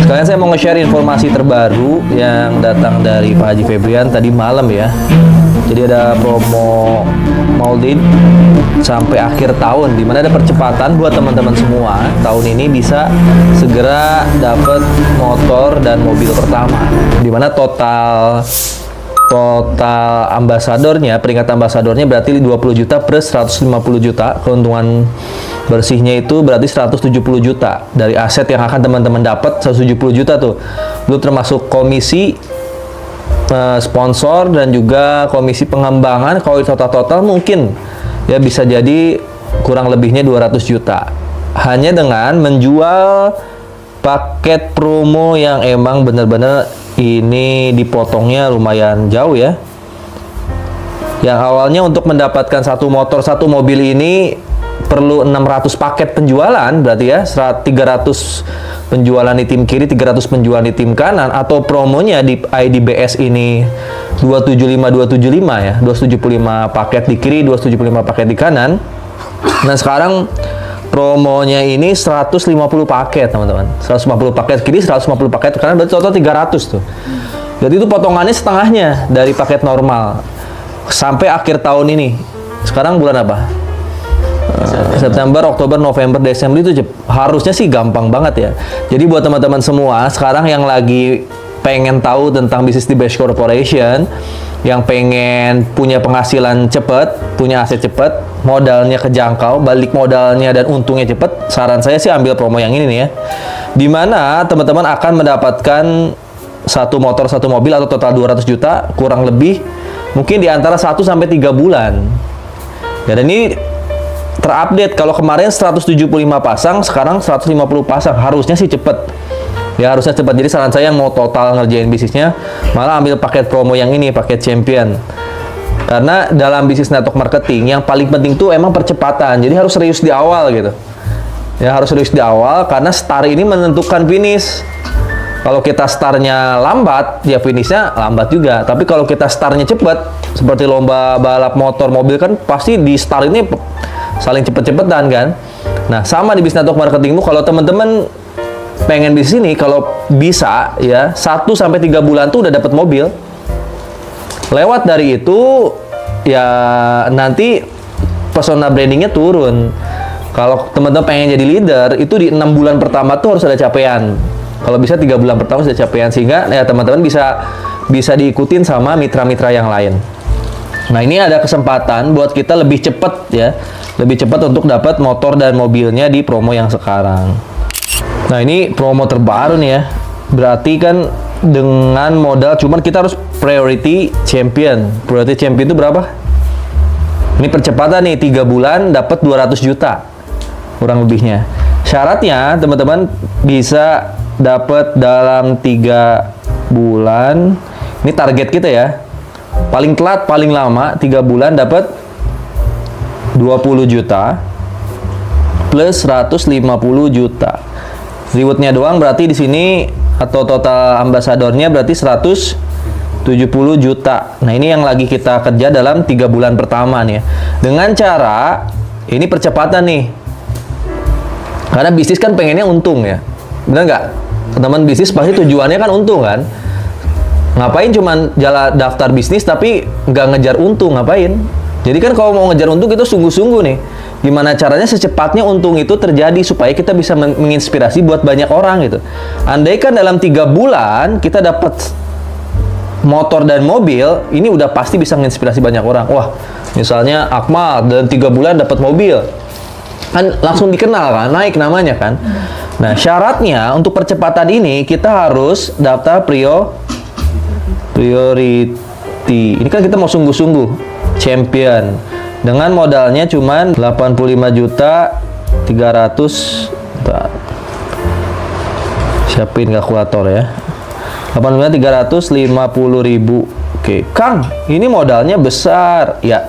Sekalian saya mau nge-share informasi terbaru yang datang dari Pak Haji Febrian tadi malam ya. Jadi ada promo Maulid sampai akhir tahun, dimana ada percepatan buat teman-teman semua. Tahun ini bisa segera dapat motor dan mobil pertama, dimana total ambasadornya, peringkat ambasadornya berarti 20 juta plus 150 juta. Keuntungan bersihnya itu berarti 170 juta dari aset yang akan teman-teman dapat. 170 juta tuh belum termasuk komisi sponsor dan juga komisi pengembangan. Kalau total mungkin ya bisa jadi kurang lebihnya 200 juta hanya dengan menjual paket promo yang emang bener-bener ini dipotongnya lumayan jauh ya. Yang awalnya untuk mendapatkan satu motor satu mobil ini perlu 600 paket penjualan, berarti ya 300 penjualan di tim kiri, 300 penjualan di tim kanan, atau promonya di IDBS ini 275 ya, 275 paket di kiri, 275 paket di kanan. Nah sekarang promonya ini 150 paket teman-teman, 150 paket kiri, 150 paket kanan, berarti total 300 tuh. Jadi itu potongannya setengahnya dari paket normal sampai akhir tahun ini. Sekarang bulan apa? September, Oktober, November, Desember, itu harusnya sih gampang banget ya. Jadi buat teman-teman semua sekarang yang lagi pengen tahu tentang bisnis di Best Corporation, yang pengen punya penghasilan cepat, punya aset cepat, modalnya kejangkau, balik modalnya dan untungnya cepat, saran saya sih ambil promo yang ini nih ya. Dimana teman-teman akan mendapatkan satu motor, satu mobil atau total 200 juta kurang lebih mungkin di antara 1 sampai 3 bulan. Ya, dan ini terupdate. Kalau kemarin 175 pasang, sekarang 150 pasang. Harusnya sih cepet. Ya harusnya cepat. Jadi saran saya yang mau total ngerjain bisnisnya, malah ambil paket promo yang ini, paket champion. Karena dalam bisnis network marketing yang paling penting tuh emang percepatan. Jadi harus serius di awal gitu. Ya harus serius di awal karena start ini menentukan finish. Kalau kita startnya lambat, ya finishnya lambat juga. Tapi kalau kita startnya cepat, seperti lomba balap motor, mobil kan pasti di start ini saling cepet-cepetan kan. Nah sama di bisnis network marketingmu, kalau teman-teman pengen di sini, kalau bisa ya 1 sampai 3 bulan tuh udah dapat mobil. Lewat dari itu ya nanti persona brandingnya turun. Kalau teman-teman pengen jadi leader, itu di 6 bulan pertama tuh harus ada capaian. Kalau bisa 3 bulan pertama sudah capaian, sehingga ya teman-teman bisa diikutin sama mitra-mitra yang lain. Nah ini ada kesempatan buat kita lebih cepat ya, lebih cepat untuk dapat motor dan mobilnya di promo yang sekarang. Nah ini promo terbaru nih ya, berarti kan dengan modal cuman kita harus priority champion. Priority champion itu berapa? Ini percepatan nih, 3 bulan dapat 200 juta kurang lebihnya. Syaratnya teman-teman bisa dapat dalam 3 bulan. Ini target kita ya. Paling telat, paling lama 3 bulan dapat 20 juta plus 150 juta. Rewardnya doang berarti di sini atau total ambasadornya berarti 170 juta. Nah ini yang lagi kita kerja dalam 3 bulan pertama nih ya. Dengan cara ini percepatan nih. Karena bisnis kan pengennya untung ya. Benar nggak? Teman bisnis pasti tujuannya kan untung kan. Ngapain cuman jalan daftar bisnis tapi nggak ngejar untung, ngapain? Jadi kan kalau mau ngejar untung itu sungguh-sungguh nih. Gimana caranya secepatnya untung itu terjadi supaya kita bisa menginspirasi buat banyak orang gitu. Andai kan dalam 3 bulan kita dapat motor dan mobil, ini udah pasti bisa menginspirasi banyak orang. Wah, misalnya Akmal dalam 3 bulan dapat mobil. Kan langsung dikenal kan, naik namanya kan. Nah, syaratnya untuk percepatan ini kita harus daftar priority. Ini kan kita mau sungguh-sungguh champion. Dengan modalnya cuman 85 juta 300. Siapin kalkulator ya. 85.350.000. Oke, Kang, ini modalnya besar. Ya,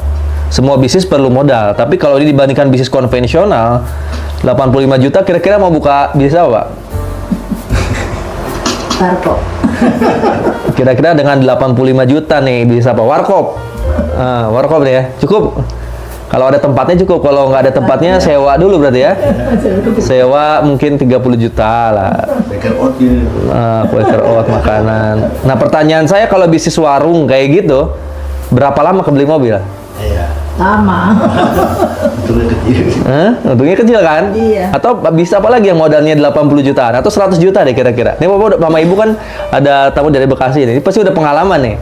semua bisnis perlu modal. Tapi kalau ini dibandingkan bisnis konvensional, 85 juta kira-kira mau buka bisnis apa, Pak? Warkop. Kira-kira dengan 85 juta nih bisnis apa? Warkop. Warkop nih ya. Cukup. Kalau ada tempatnya cukup, kalau nggak ada tempatnya sewa dulu berarti ya. Sewa mungkin 30 juta lah. Quaker oat makanan. Nah, pertanyaan saya kalau bisnis warung kayak gitu, berapa lama kebeli mobil? Lama. Untungnya kecil kan? Iya. Atau bisa apa lagi yang modalnya 80 jutaan atau 100 juta deh kira-kira. Ini Bapak sama Ibu kan ada tamu dari Bekasi nih. Ini pasti udah pengalaman nih.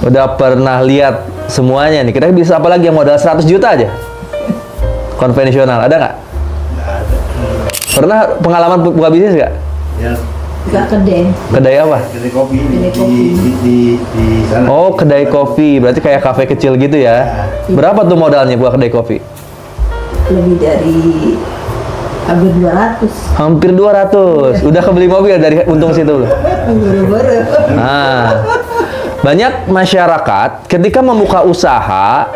Udah pernah lihat semuanya nih. Kira-kira bisa apa lagi yang modal 100 juta aja? Konvensional, ada nggak? Pernah pengalaman buka bisnis nggak? Ya. Gak kedai. Kedai apa? Kedai kopi Kedai kopi. di sana. Oh, kedai kopi. Berarti kayak kafe kecil gitu ya. Berapa tuh modalnya buat kedai kopi? Lebih dari hampir 200. Hampir 200. Udah kebeli mobil dari untung situ loh. Baru-baru. Nah, banyak masyarakat ketika membuka usaha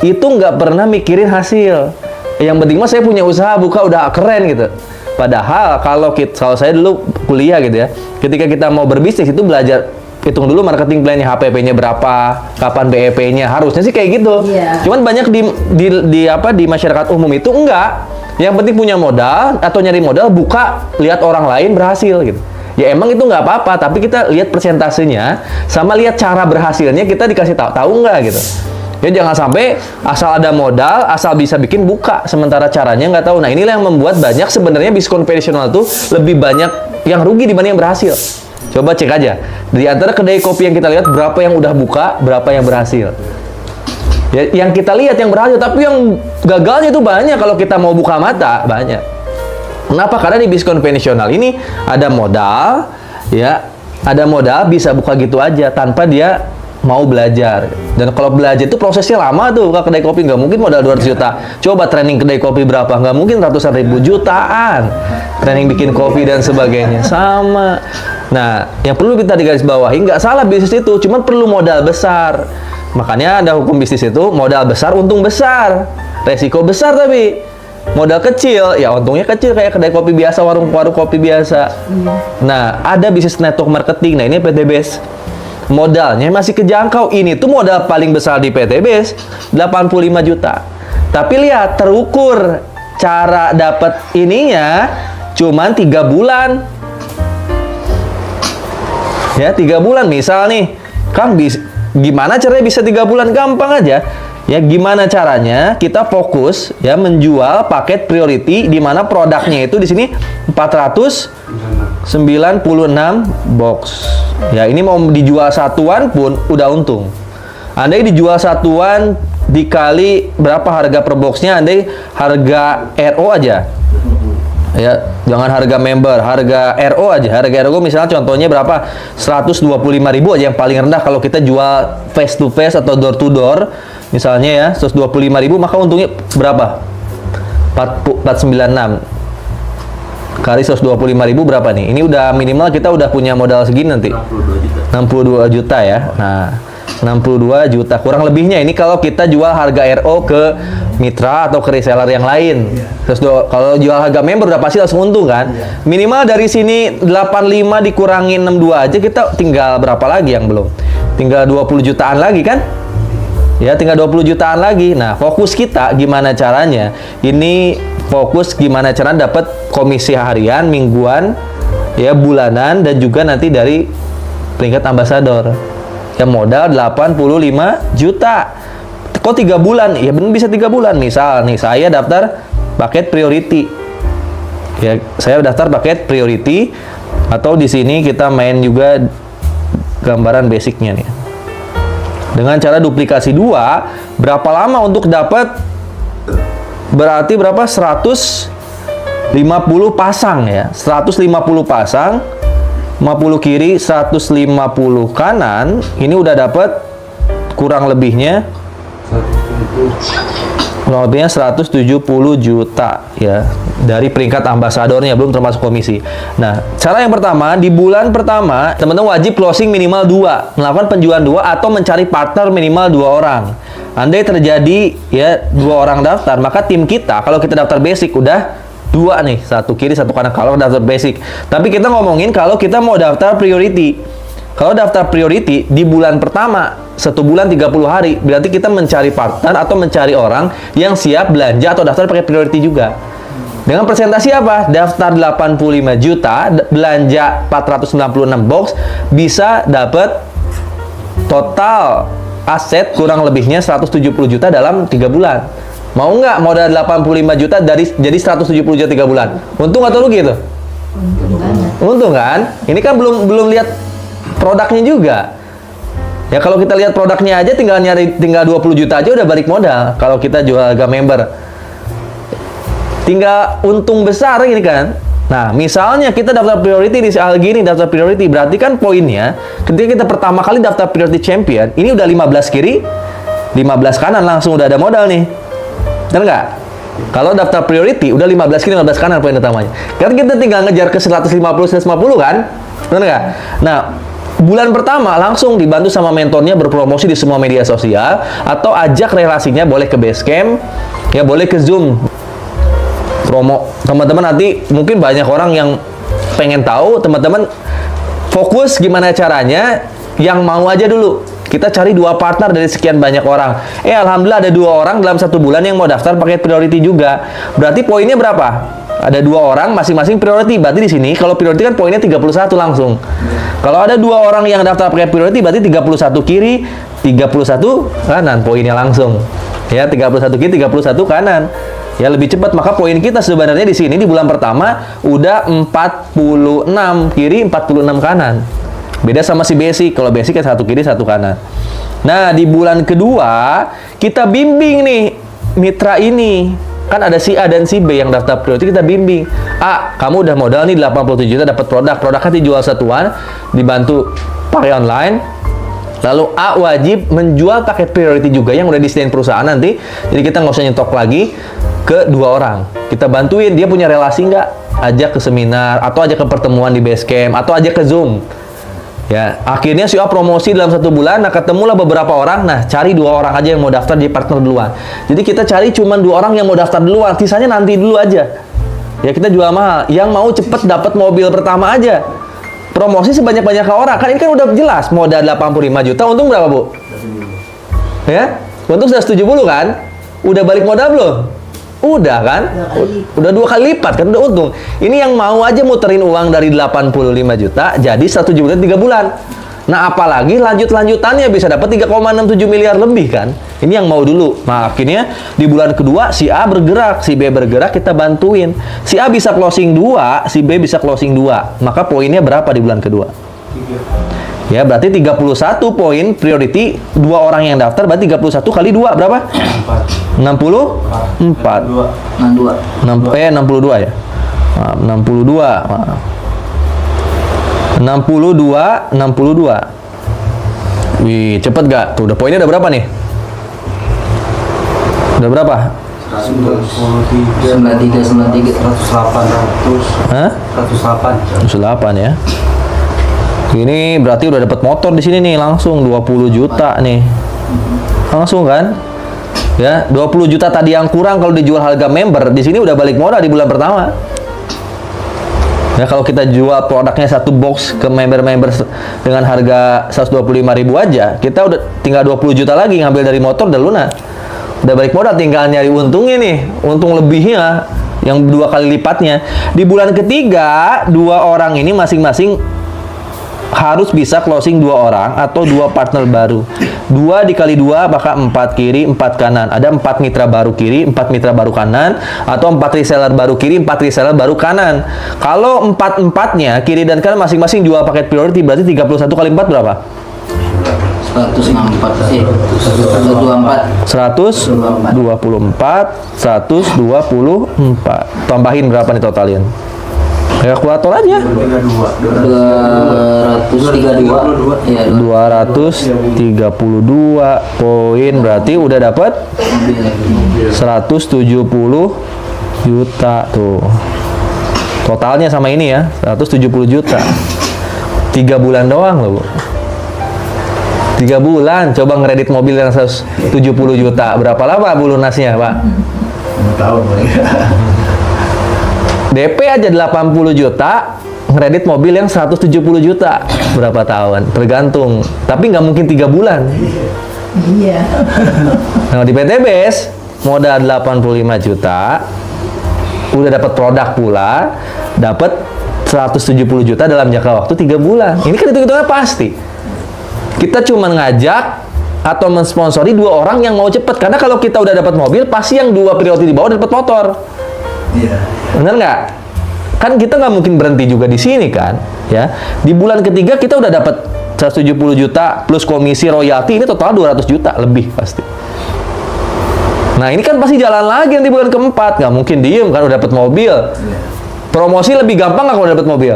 itu nggak pernah mikirin hasil. Yang penting mah saya punya usaha buka udah keren gitu. Padahal kalau saya dulu kuliah gitu ya, ketika kita mau berbisnis itu belajar hitung dulu marketing plan-nya, HPP-nya berapa, kapan BEP-nya, harusnya sih kayak gitu. Iya. Cuman banyak di masyarakat umum itu enggak. Yang penting punya modal atau nyari modal, buka, lihat orang lain berhasil gitu. Ya emang itu nggak apa-apa, tapi kita lihat persentasenya sama lihat cara berhasilnya, kita dikasih tahu nggak gitu. Ya jangan sampai asal ada modal, asal bisa bikin buka, sementara caranya nggak tahu. Nah inilah yang membuat banyak sebenarnya bisnis konvensional tuh lebih banyak yang rugi dibanding yang berhasil. Coba cek aja di antara kedai kopi yang kita lihat berapa yang udah buka, berapa yang berhasil. Ya, yang kita lihat yang berhasil, tapi yang gagalnya itu banyak. Kalau kita mau buka mata banyak. Kenapa? Karena di bisnis konvensional ini ada modal, ya ada modal bisa buka gitu aja tanpa dia mau belajar. Dan kalau belajar itu prosesnya lama tuh ke kedai kopi, nggak mungkin modal 200 juta. Coba training kedai kopi berapa? Nggak mungkin ratusan ribu, jutaan. Training bikin kopi dan sebagainya. Sama. Nah, yang perlu kita digarisbawahi, nggak salah bisnis itu, cuman perlu modal besar. Makanya ada hukum bisnis itu, modal besar, untung besar. Resiko besar tapi modal kecil, ya untungnya kecil kayak kedai kopi biasa, warung kopi biasa. Nah, ada bisnis network marketing. Nah, ini PTBS. Modalnya masih kejangkau. Ini tuh modal paling besar di PTBS 85 juta. Tapi lihat terukur cara dapat ininya cuman 3 bulan. Ya, 3 bulan misal nih. Kang gimana caranya bisa 3 bulan? Gampang aja. Ya, gimana caranya kita fokus ya menjual paket priority di mana produknya itu di sini 496 box. Ya, ini mau dijual satuan pun udah untung. Andai dijual satuan dikali berapa harga per boxnya, andai harga RO aja. Ya, jangan harga member, harga RO aja. Harga RO misalnya contohnya berapa? 125.000 aja yang paling rendah kalau kita jual face to face atau door to door. Misalnya ya, 125.000, maka untungnya berapa? 496 kali 125.000 berapa nih? Ini udah minimal kita udah punya modal segini nanti. 62 juta ya. Nah, 62 juta kurang lebihnya ini kalau kita jual harga RO ke mitra atau ke reseller yang lain. Terus kalau jual harga member udah pasti langsung untung kan? Minimal dari sini 85 dikurangi 62 aja, kita tinggal berapa lagi yang belum? Tinggal 20 jutaan lagi kan? Ya, tinggal 20 jutaan lagi. Nah, fokus kita gimana caranya? Ini fokus gimana cara dapat komisi harian, mingguan, ya bulanan, dan juga nanti dari peringkat ambasador. Ya modal 85 juta. Kok 3 bulan? Ya benar bisa 3 bulan. Misal nih saya daftar paket priority. Ya, saya daftar paket priority atau di sini kita main juga gambaran basicnya nih. Dengan cara duplikasi 2, berapa lama untuk dapat? Berarti berapa? 150 pasang ya. 150 pasang, 50 kiri, 150 kanan. Ini udah dapat kurang lebihnya 170 juta ya dari peringkat ambasadornya, belum termasuk komisi. Nah, cara yang pertama, di bulan pertama teman-teman wajib closing minimal 2, melakukan penjualan 2 atau mencari partner minimal 2 orang. Andai terjadi ya 2 orang daftar, maka tim kita kalau kita daftar basic udah 2 nih, 1 kiri 1 kanan kalau daftar basic. Tapi kita ngomongin kalau kita mau daftar priority. Kalau daftar priority di bulan pertama 1 bulan 30 hari. Berarti kita mencari partner atau mencari orang yang siap belanja atau daftar paket priority juga. Dengan presentasi apa? Daftar 85 juta, belanja 496 box, bisa dapat total aset kurang lebihnya 170 juta dalam 3 bulan. Mau nggak modal 85 juta dari jadi 170 juta 3 bulan? Untung atau rugi itu? Untung banget. Untung kan? Ini kan belum lihat produknya juga. Ya kalau kita lihat produknya aja tinggal 20 juta aja udah balik modal kalau kita jual harga member. Tinggal untung besar ini kan. Nah, misalnya kita daftar priority di hal gini, daftar priority berarti kan poinnya ketika kita pertama kali daftar priority champion, ini udah 15 kiri, 15 kanan langsung udah ada modal nih. Benar nggak? Kalau daftar priority udah 15 kiri 15 kanan poin utamanya. Kan kita tinggal ngejar ke 150 150 kan? Benar nggak? Nah, bulan pertama langsung dibantu sama mentornya berpromosi di semua media sosial atau ajak relasinya boleh ke Basecamp, ya boleh ke Zoom. Promo. Teman-teman nanti mungkin banyak orang yang pengen tahu, teman-teman fokus gimana caranya, yang mau aja dulu. Kita cari 2 partner dari sekian banyak orang. Alhamdulillah ada 2 orang dalam 1 bulan yang mau daftar paket priority juga. Berarti poinnya berapa? Ada 2 orang masing-masing priority. Berarti di sini kalau priority kan poinnya 31 langsung. Kalau ada 2 orang yang daftar paket priority berarti 31 kiri, 31 kanan poinnya langsung. Ya, 31 kiri, 31 kanan. Ya lebih cepat, maka poin kita sebenarnya di sini di bulan pertama udah 46 kiri, 46 kanan. Beda sama si basic. Kalau basic kan 1 kiri 1 kanan. Nah, di bulan kedua kita bimbing nih mitra ini. Kan ada si A dan si B yang daftar priority, kita bimbing. A, kamu udah modal nih 87 juta dapat produk. Produknya dijual satuan, dibantu pakai online. Lalu A wajib menjual paket priority juga yang udah disediain perusahaan nanti. Jadi kita nggak usah nyetok lagi ke 2 orang. Kita bantuin, dia punya relasi nggak? Ajak ke seminar, atau ajak ke pertemuan di Basecamp, atau ajak ke Zoom. Ya, akhirnya si A promosi dalam 1 bulan, nah ketemulah beberapa orang, nah cari 2 orang aja yang mau daftar jadi partner duluan. Jadi kita cari cuma 2 orang yang mau daftar duluan, sisanya nanti dulu aja. Ya kita jual mahal, yang mau cepet dapat mobil pertama aja. Promosi sebanyak-banyaknya orang, kan ini kan udah jelas, modal 85 juta, untung berapa Bu? Ya, untung sudah 70 kan? Udah balik modal belum? Udah kan? Udah 2 kali lipat kan, udah untung. Ini yang mau aja muterin uang dari 85 juta jadi 1 juta 3 bulan. Nah, apalagi lanjut-lanjutannya bisa dapat 3,67 miliar lebih kan. Ini yang mau dulu. Nah, akhirnya di bulan kedua si A bergerak, si B bergerak, kita bantuin. Si A bisa closing 2, si B bisa closing 2. Maka poinnya berapa di bulan kedua? Ya, berarti 31 poin priority, 2 orang yang daftar, berarti 31 kali 2 berapa? 64. 62 ya? 62. 62. Wih, cepet gak? Tuh, udah poinnya udah berapa nih? Udah berapa? 93, 108, 100. Hah? 108. 108 ya. Ini berarti udah dapat motor di sini nih langsung 20 juta nih. Langsung kan? Ya, 20 juta tadi yang kurang kalau dijual harga member, di sini udah balik modal di bulan pertama. Ya, kalau kita jual produknya 1 box ke member-member dengan harga 125.000 aja, kita udah tinggal 20 juta lagi ngambil dari motor udah lunas. Udah balik modal, tinggal nyari untungnya nih, untung lebihnya yang 2 kali lipatnya. Di bulan ketiga, 2 orang ini masing-masing harus bisa closing 2 orang atau 2 partner baru. 2 dikali 2 maka 4 kiri 4 kanan. Ada 4 mitra baru kiri, 4 mitra baru kanan, atau 4 reseller baru kiri, 4 reseller baru kanan. Kalau 4-4-nya kiri dan kanan masing-masing jual paket priority, berarti 31 kali 4 berapa? 124. Tambahin berapa nih totalin? Kalkulator aja. 232. Ya, 232 poin berarti udah dapat 170 juta tuh. Totalnya sama ini ya, 170 juta. 3 bulan doang loh, Bu. 3 bulan coba ngeredit mobil yang 170 juta. Berapa lama Bu lunasnya, Pak? 6 tahun. DP aja 80 juta, ngeredit mobil yang 170 juta berapa tahun, tergantung. Tapi nggak mungkin 3 bulan. Iya. Nah, di PTBS modal 85 juta, udah dapat produk pula, dapat 170 juta dalam jangka waktu 3 bulan. Ini kan hitung-hitungannya pasti. Kita cuma ngajak atau mensponsori 2 orang yang mau cepet. Karena kalau kita udah dapat mobil, pasti yang 2 priority di bawah dapat motor. Iya. Bener nggak? Kan kita nggak mungkin berhenti juga di sini kan, ya. Di bulan ketiga kita udah dapat 170 juta plus komisi royalti, ini total 200 juta lebih pasti. Nah ini kan pasti jalan lagi nanti bulan keempat, nggak mungkin diem kan udah dapat mobil. Promosi lebih gampang nggak kalau dapat mobil?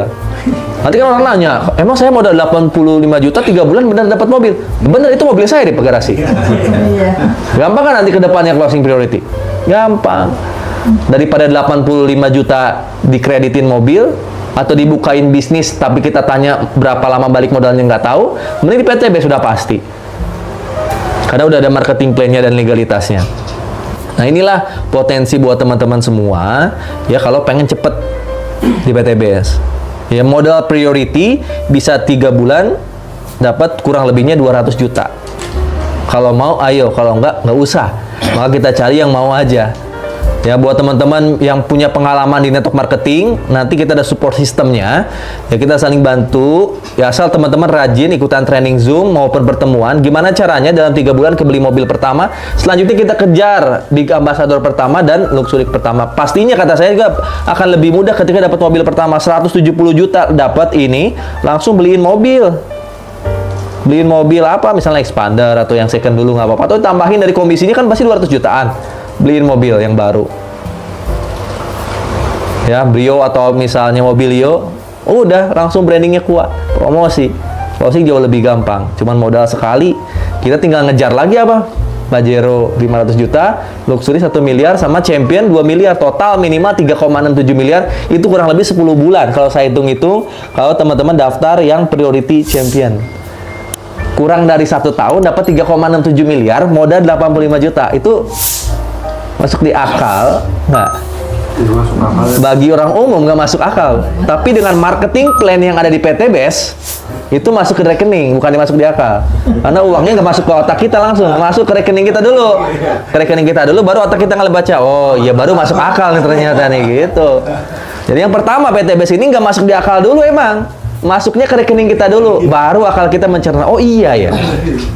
Nanti kan orang nanya, emang saya modal 85 juta 3 bulan benar dapat mobil? Bener, itu mobil saya di garasi. Iya. Gampang kan nanti ke depannya closing priority? Gampang. Daripada 85 juta dikreditin mobil atau dibukain bisnis tapi kita tanya berapa lama balik modalnya nggak tahu, mending di PTB sudah pasti. Karena udah ada marketing plan-nya dan legalitasnya. Nah inilah potensi buat teman-teman semua ya kalau pengen cepet di PTBS. Ya modal priority bisa 3 bulan dapat kurang lebihnya 200 juta. Kalau mau ayo, kalau nggak usah. Maka kita cari yang mau aja. Ya buat teman-teman yang punya pengalaman di network marketing, nanti kita ada support sistemnya. Ya kita saling bantu. Ya asal teman-teman rajin ikutan training Zoom maupun pertemuan. Gimana caranya dalam 3 bulan kebeli mobil pertama. Selanjutnya kita kejar di ambasador pertama dan luxury pertama. Pastinya kata saya juga akan lebih mudah ketika dapat mobil pertama 170 juta dapat ini, langsung beliin mobil. Beliin mobil apa misalnya expander atau yang second dulu nggak apa-apa. Atau tambahin dari komisinya kan pasti 200 jutaan. Beliin mobil yang baru. Ya, Brio atau misalnya Mobilio, udah langsung brandingnya kuat, promosi jauh lebih gampang, cuman modal sekali, kita tinggal ngejar lagi apa? Pajero 500 juta, Luxury 1 miliar, sama Champion 2 miliar, total minimal 3,67 miliar, itu kurang lebih 10 bulan, kalau saya hitung-hitung, kalau teman-teman daftar yang priority Champion. Kurang dari 1 tahun, dapat 3,67 miliar, modal 85 juta, itu masuk di akal nggak? Bagi orang umum nggak masuk akal. Tapi dengan marketing plan yang ada di PTBS itu masuk ke rekening, bukan dimasuk di akal. Karena uangnya nggak masuk ke otak kita langsung, masuk ke rekening kita dulu. Ke rekening kita dulu, baru otak kita ngeliat baca. Oh iya baru masuk akal nih ternyata nih gitu. Jadi yang pertama PTBS ini nggak masuk di akal dulu emang. Masuknya ke rekening kita dulu, baru akal kita mencerna, oh iya ya,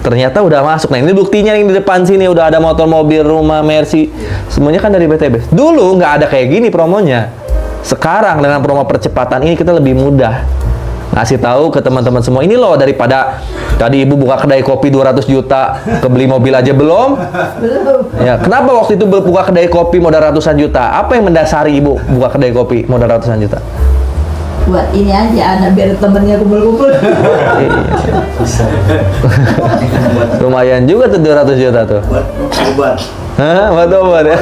ternyata udah masuk. Nah ini buktinya nih di depan sini udah ada motor, mobil, rumah, Mercy, semuanya kan dari PTBS. Dulu nggak ada kayak gini promonya. Sekarang dengan promo percepatan ini kita lebih mudah ngasih tahu ke teman-teman semua, ini loh daripada tadi ibu buka kedai kopi 200 juta, kebeli mobil aja belum. Ya, kenapa waktu itu buka kedai kopi modal ratusan juta? Apa yang mendasari ibu buka kedai kopi modal ratusan juta? Buat ini aja, anak biar temennya kumpul-kumpul. Lumayan juga tuh 200 juta tuh. Buat Hah? Buat obat ya?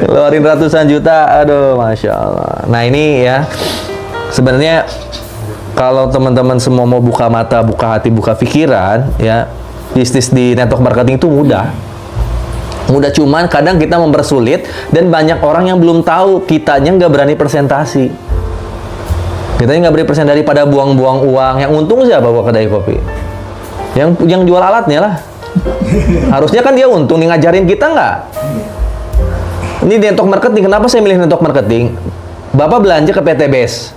Keluarin ratusan juta, aduh Masya Allah. Nah ini ya, sebenarnya kalau teman-teman semua mau buka mata, buka hati, buka pikiran, ya bisnis di network marketing itu mudah. Mudah, cuman kadang kita mempersulit dan banyak orang yang belum tahu, kitanya nggak berani presentasi. Kitanya nggak berani presentasi, daripada buang-buang uang. Yang untung siapa buat kedai kopi? Yang jual alatnya lah. Harusnya kan dia untung, nih ngajarin kita nggak? Ini network marketing, kenapa saya milih network marketing? Bapak belanja ke PTBS,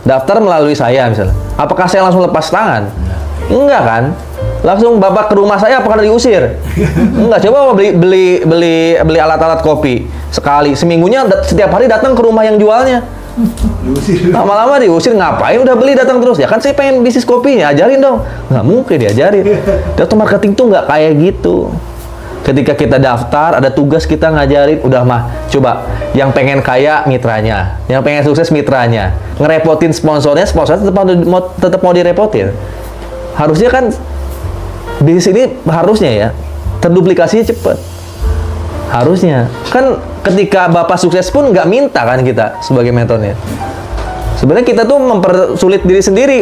daftar melalui saya misalnya. Apakah saya langsung lepas tangan? Enggak kan? Langsung bapak ke rumah saya, apakah diusir? Enggak, coba beli alat-alat kopi sekali seminggunya, setiap hari datang ke rumah yang jualnya. Lama-lama diusir, ngapain udah beli datang terus? Ya kan saya pengen bisnis kopinya, ajarin dong. Nggak mungkin diajarin. Network marketing tuh nggak kayak gitu. Ketika kita daftar, ada tugas kita ngajarin, udah mah, coba yang pengen kaya mitranya, yang pengen sukses mitranya, ngerepotin sponsornya tetap mau direpotin. Harusnya kan di sini harusnya ya terduplikasinya cepet. Harusnya kan ketika bapak sukses pun nggak minta kan kita sebagai mentornya. Sebenarnya kita tuh mempersulit diri sendiri.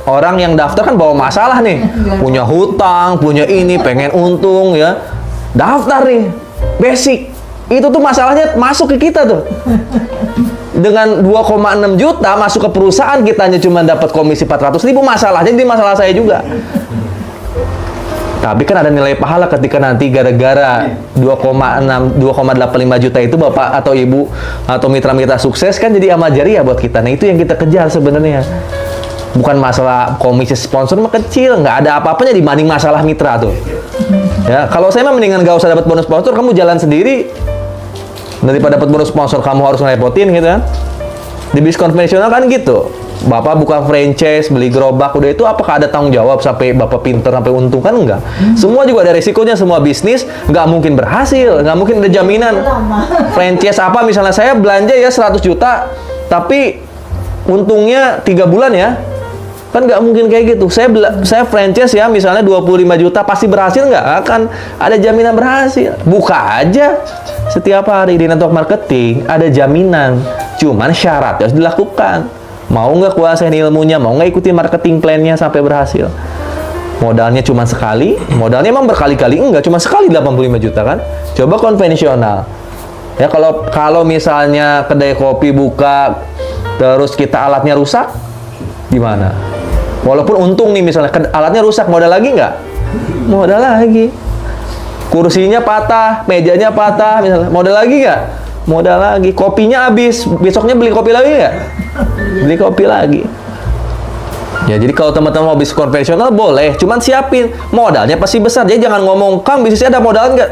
Orang yang daftar kan bawa masalah nih, punya hutang, punya ini, pengen untung ya. Daftar nih, basic. Itu tuh masalahnya masuk ke kita tuh. dengan 2,6 juta masuk ke perusahaan kitanya cuma dapat komisi 400.000, masalahnya jadi masalah saya juga. Tapi kan ada nilai pahala ketika nanti gara-gara 2,85 juta itu Bapak atau Ibu atau mitra-mitra sukses kan jadi amal jariah buat kita. Nah, itu yang kita kejar sebenarnya. Bukan masalah komisi sponsor mah kecil, nggak ada apa-apanya dibanding masalah mitra tuh. Ya, kalau saya mah mendingan nggak usah dapat bonus sponsor, kamu jalan sendiri daripada dapat bonus sponsor kamu harus ngerepotin gitu kan. Di bisnis konvensional kan gitu. Bapak buka franchise, beli gerobak, udah itu apakah ada tanggung jawab sampai Bapak pinter, sampai untung? Kan enggak. Semua juga ada resikonya, semua bisnis nggak mungkin berhasil, nggak mungkin ada jaminan. Franchise apa misalnya saya belanja ya 100 juta, tapi untungnya 3 bulan ya. Kan nggak mungkin kayak gitu. Saya franchise ya misalnya 25 juta, pasti berhasil nggak? Akan ada jaminan berhasil. Buka aja setiap hari di network marketing, ada jaminan. Cuman syaratnya harus dilakukan. Mau nggak kuasain ilmunya, mau nggak ikutin marketing plan-nya sampai berhasil. Modalnya cuma sekali, modalnya emang berkali-kali enggak, cuma sekali 85 juta kan. Coba konvensional. Ya kalau misalnya kedai kopi buka terus kita alatnya rusak, gimana? Walaupun untung nih misalnya alatnya rusak, modal lagi nggak? Modal lagi. Kursinya patah, mejanya patah, misalnya modal lagi nggak? Modal lagi. Kopinya habis, besoknya beli kopi lagi nggak? Beli kopi lagi. Ya, jadi kalau teman-teman mau bisnis konvensional boleh, cuman siapin modalnya pasti besar. Jadi jangan ngomong, Kang bisnisnya ada modal nggak?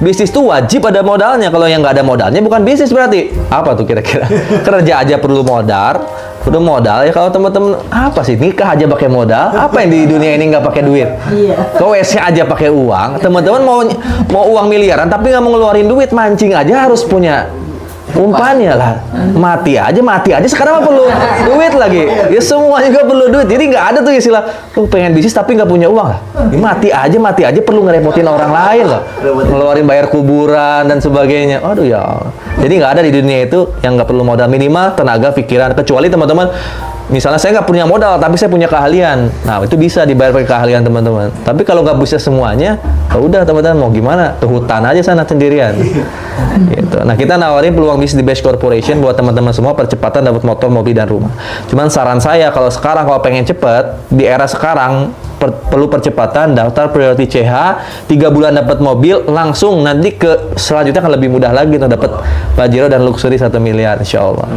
Bisnis tuh wajib ada modalnya. Kalau yang nggak ada modalnya bukan bisnis berarti. Apa tuh kira-kira? Kerja aja perlu modal. Perlu modal ya. Kalau teman-teman apa sih, nikah aja pakai modal? Apa yang di dunia ini nggak pakai duit? Iya. Ke WC aja pakai uang. Teman-teman mau uang miliaran tapi nggak mau ngeluarin duit, mancing aja harus punya umpannya lah. Mati aja sekarang mah perlu duit lagi. Ya semua juga perlu duit. Jadi nggak ada tuh istilah pengen bisnis tapi nggak punya uang lah. Ya, mati aja perlu ngerepotin orang lain loh. Ngeluarin bayar kuburan dan sebagainya. Aduh ya. Jadi nggak ada di dunia itu yang nggak perlu modal, minimal tenaga, pikiran. Kecuali teman-teman misalnya saya nggak punya modal tapi saya punya keahlian. Nah, itu bisa dibayar pakai keahlian teman-teman. Tapi kalau nggak bisa semuanya, ya udah teman-teman mau gimana? Ke hutan aja sana sendirian. Gitu. Nah, kita nawarin peluang bisnis di Best Corporation buat teman-teman semua, percepatan dapat motor, mobil dan rumah. Cuman saran saya kalau sekarang pengen cepet di era sekarang perlu percepatan, daftar priority CH, 3 bulan dapat mobil langsung, nanti ke selanjutnya akan lebih mudah lagi untuk dapat Pajero dan Luxury 1 miliar insyaallah.